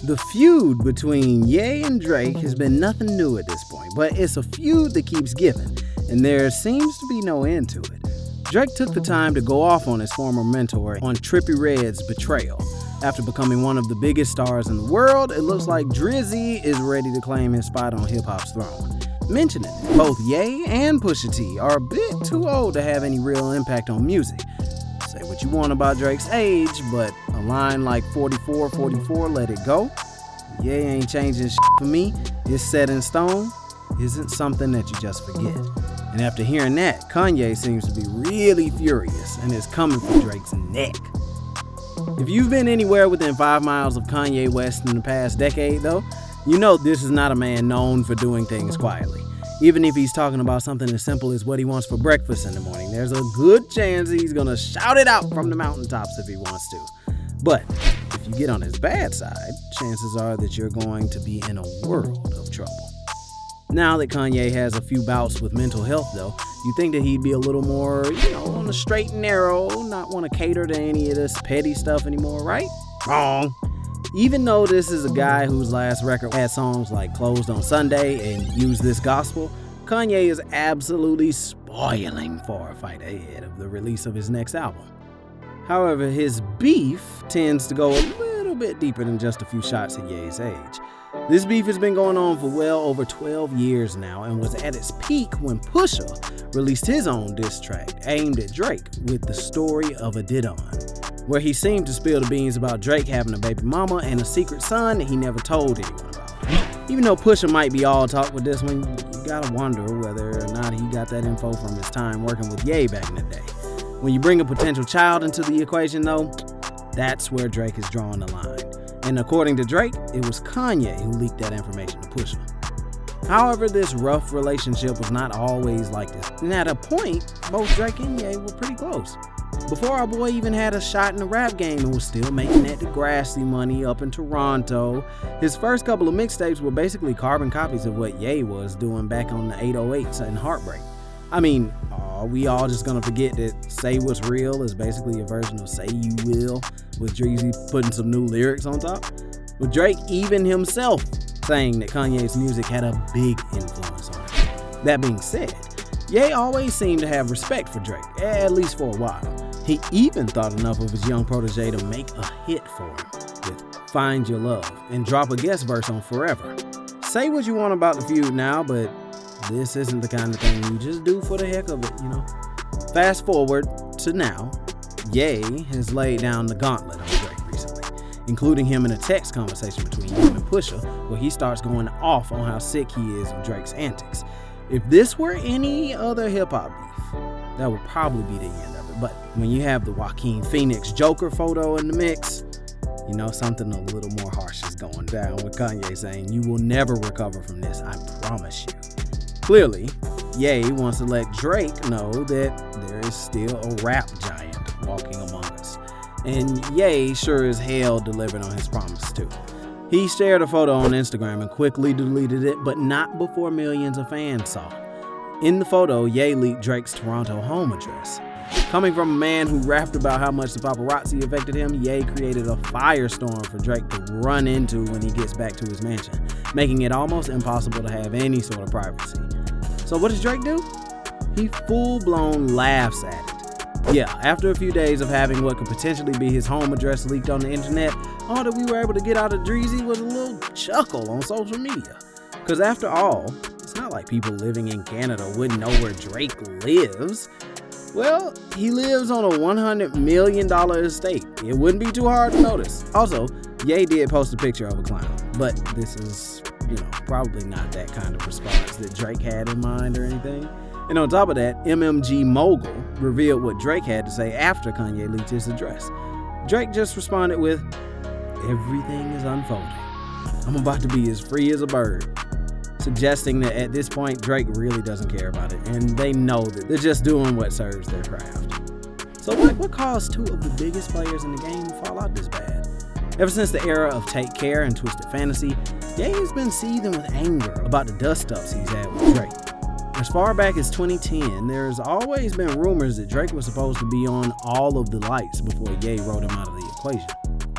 The feud between Ye and Drake has been nothing new at this point, but it's a feud that keeps giving, and there seems to be no end to it. Drake took the time to go off on his former mentor on Trippie Redd's Betrayal. After becoming one of the biggest stars in the world, it looks like Dreezy is ready to claim his spot on hip-hop's throne. Mentioning it, both Ye and Pusha T are a bit too old to have any real impact on music. Say what you want about Drake's age, but a line like 44, 44, let it go. Ye ain't changing shit for me. It's set in stone. Isn't something that you just forget. And after hearing that, Kanye seems to be really furious and is coming for Drake's neck. If you've been anywhere within 5 miles of Kanye West in the past decade, though, you know this is not a man known for doing things quietly. Even if he's talking about something as simple as what he wants for breakfast in the morning, there's a good chance he's gonna shout it out from the mountaintops if he wants to. But if you get on his bad side, chances are that you're going to be in a world of trouble. Now that Kanye has a few bouts with mental health, though, you think that he'd be a little more, on the straight and narrow, not want to cater to any of this petty stuff anymore, right? Wrong. Even though this is a guy whose last record had songs like Closed on Sunday and Use This Gospel, Kanye is absolutely spoiling for a fight ahead of the release of his next album. However, his beef tends to go a little bit deeper than just a few shots at Ye's age. This beef has been going on for well over 12 years now and was at its peak when Pusha released his own diss track aimed at Drake with the Story of Adidon, where he seemed to spill the beans about Drake having a baby mama and a secret son that he never told anyone about. Even though Pusha might be all talk with this one, you gotta wonder whether or not he got that info from his time working with Ye back in the day. When you bring a potential child into the equation, though, that's where Drake is drawing the line. And according to Drake, it was Kanye who leaked that information to Pusha. However, this rough relationship was not always like this. And at a point, both Drake and Ye were pretty close. Before our boy even had a shot in the rap game and was still making that Degrassi money up in Toronto, his first couple of mixtapes were basically carbon copies of what Ye was doing back on the 808s and Heartbreak. I mean, are we all just gonna forget that Say What's Real is basically a version of Say You Will, with Dreezy putting some new lyrics on top? With Drake even himself saying that Kanye's music had a big influence on him. That being said, Ye always seemed to have respect for Drake, at least for a while. He even thought enough of his young protege to make a hit for him with Find Your Love and drop a guest verse on Forever. Say what you want about the feud now, but this isn't the kind of thing you just do for the heck of it, Fast forward to now, Ye has laid down the gauntlet on Drake recently, including him in a text conversation between him and Pusha, where he starts going off on how sick he is of Drake's antics. If this were any other hip-hop beef, that would probably be the end of it. But when you have the Joaquin Phoenix Joker photo in the mix, something a little more harsh is going down, with Kanye saying, "You will never recover from this, I promise you." Clearly, Ye wants to let Drake know that there is still a rap giant walking among us. And Ye sure as hell delivered on his promise too. He shared a photo on Instagram and quickly deleted it, but not before millions of fans saw. In the photo, Ye leaked Drake's Toronto home address. Coming from a man who rapped about how much the paparazzi affected him, Ye created a firestorm for Drake to run into when he gets back to his mansion, making it almost impossible to have any sort of privacy. So what does Drake do? He full-blown laughs at it. Yeah, after a few days of having what could potentially be his home address leaked on the internet, all that we were able to get out of Dreezy was a little chuckle on social media. Because after all, it's not like people living in Canada wouldn't know where Drake lives. Well, he lives on a $100 million estate. It wouldn't be too hard to notice. Also, Ye did post a picture of a clown, but this is, probably not that kind of response that Drake had in mind or anything. And on top of that, MMG Mogul revealed what Drake had to say after Kanye leaked his address. Drake just responded with, "Everything is unfolding. I'm about to be as free as a bird," suggesting that at this point, Drake really doesn't care about it, and they know that they're just doing what serves their craft. So what caused two of the biggest players in the game to fall out this bad? Ever since the era of Take Care and Twisted Fantasy, Ye has been seething with anger about the dust-ups he's had with Drake. As far back as 2010, there's always been rumors that Drake was supposed to be on all of the lights before Ye wrote him out of the equation.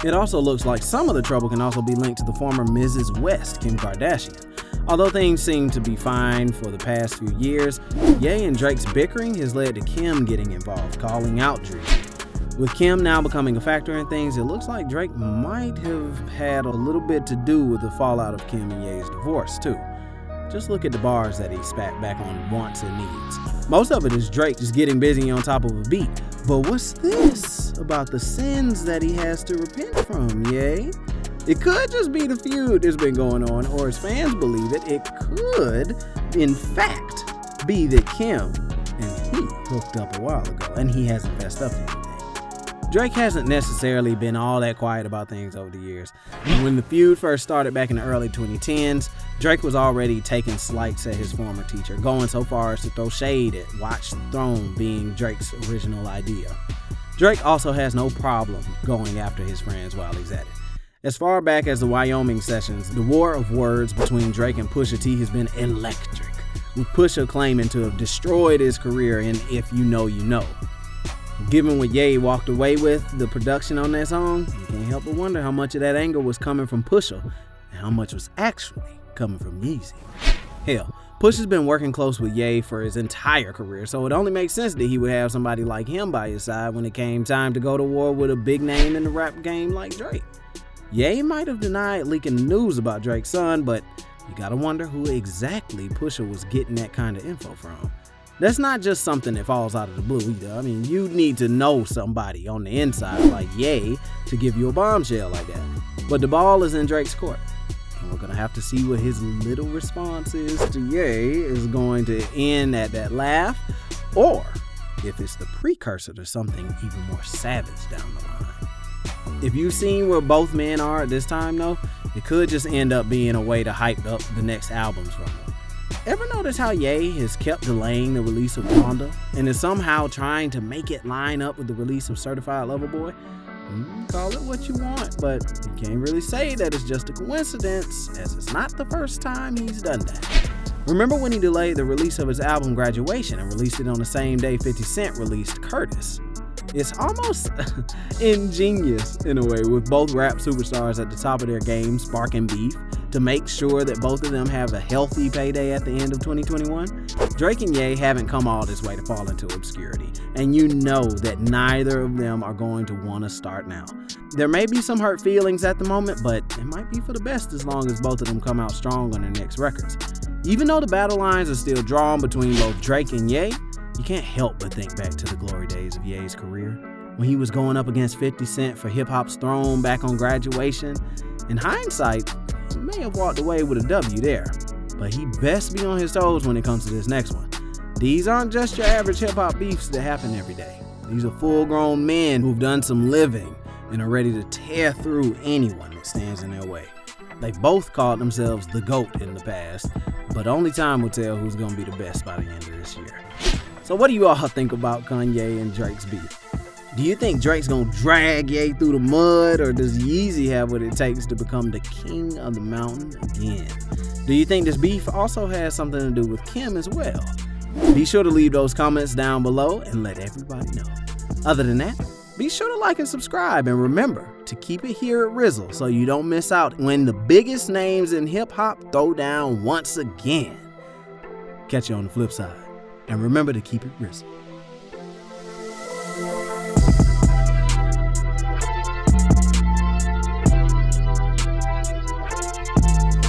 It also looks like some of the trouble can also be linked to the former Mrs. West, Kim Kardashian. Although things seem to be fine for the past few years, Ye and Drake's bickering has led to Kim getting involved, calling out Dreezy. With Kim now becoming a factor in things, it looks like Drake might have had a little bit to do with the fallout of Kim and Ye's divorce too. Just look at the bars that he spat back on wants and needs. Most of it is Drake just getting busy on top of a beat. But what's this about the sins that he has to repent from, Ye? It could just be the feud that's been going on, or as fans believe it, it could, in fact, be that Kim and he hooked up a while ago, and he hasn't fessed up to anything. Drake hasn't necessarily been all that quiet about things over the years. When the feud first started back in the early 2010s, Drake was already taking slights at his former teacher, going so far as to throw shade at Watch the Throne being Drake's original idea. Drake also has no problem going after his friends while he's at it. As far back as the Wyoming sessions, the war of words between Drake and Pusha T has been electric, with Pusha claiming to have destroyed his career in If You Know, You Know. Given what Ye walked away with, the production on that song, you can't help but wonder how much of that anger was coming from Pusha and how much was actually coming from Yeezy. Hell, Pusha's been working close with Ye for his entire career, so it only makes sense that he would have somebody like him by his side when it came time to go to war with a big name in the rap game like Drake. Ye might have denied leaking the news about Drake's son, but you gotta wonder who exactly Pusha was getting that kind of info from. That's not just something that falls out of the blue either. I mean, you need to know somebody on the inside like Ye to give you a bombshell like that. But the ball is in Drake's court. And we're gonna have to see what his little response is to Ye is going to end at that laugh, or if it's the precursor to something even more savage down the line. If you've seen where both men are at this time though, it could just end up being a way to hype up the next albums from them. Ever notice how Ye has kept delaying the release of Donda and is somehow trying to make it line up with the release of Certified Lover Boy? Call it what you want, but you can't really say that it's just a coincidence, as it's not the first time he's done that. Remember when he delayed the release of his album Graduation and released it on the same day 50 Cent released Curtis? It's almost ingenious in a way, with both rap superstars at the top of their game sparking beef to make sure that both of them have a healthy payday at the end of 2021. Drake and Ye haven't come all this way to fall into obscurity, and you know that neither of them are going to want to start now. There may be some hurt feelings at the moment, but it might be for the best as long as both of them come out strong on their next records. Even though the battle lines are still drawn between both Drake and Ye, you can't help but think back to the glory days of Ye's career, when he was going up against 50 Cent for hip-hop's throne back on Graduation. In hindsight, he may have walked away with a W there, but he best be on his toes when it comes to this next one. These aren't just your average hip-hop beefs that happen every day. These are full-grown men who've done some living and are ready to tear through anyone that stands in their way. They both called themselves the GOAT in the past, but only time will tell who's going to be the best by the end of this year. So what do you all think about Kanye and Drake's beef? Do you think Drake's gonna drag Ye through the mud, or does Yeezy have what it takes to become the king of the mountain again? Do you think this beef also has something to do with Kim as well? Be sure to leave those comments down below and let everybody know. Other than that, be sure to like and subscribe, and remember to keep it here at RIZZLE so you don't miss out when the biggest names in hip-hop throw down once again. Catch you on the flip side. And remember to keep it RIZZLE.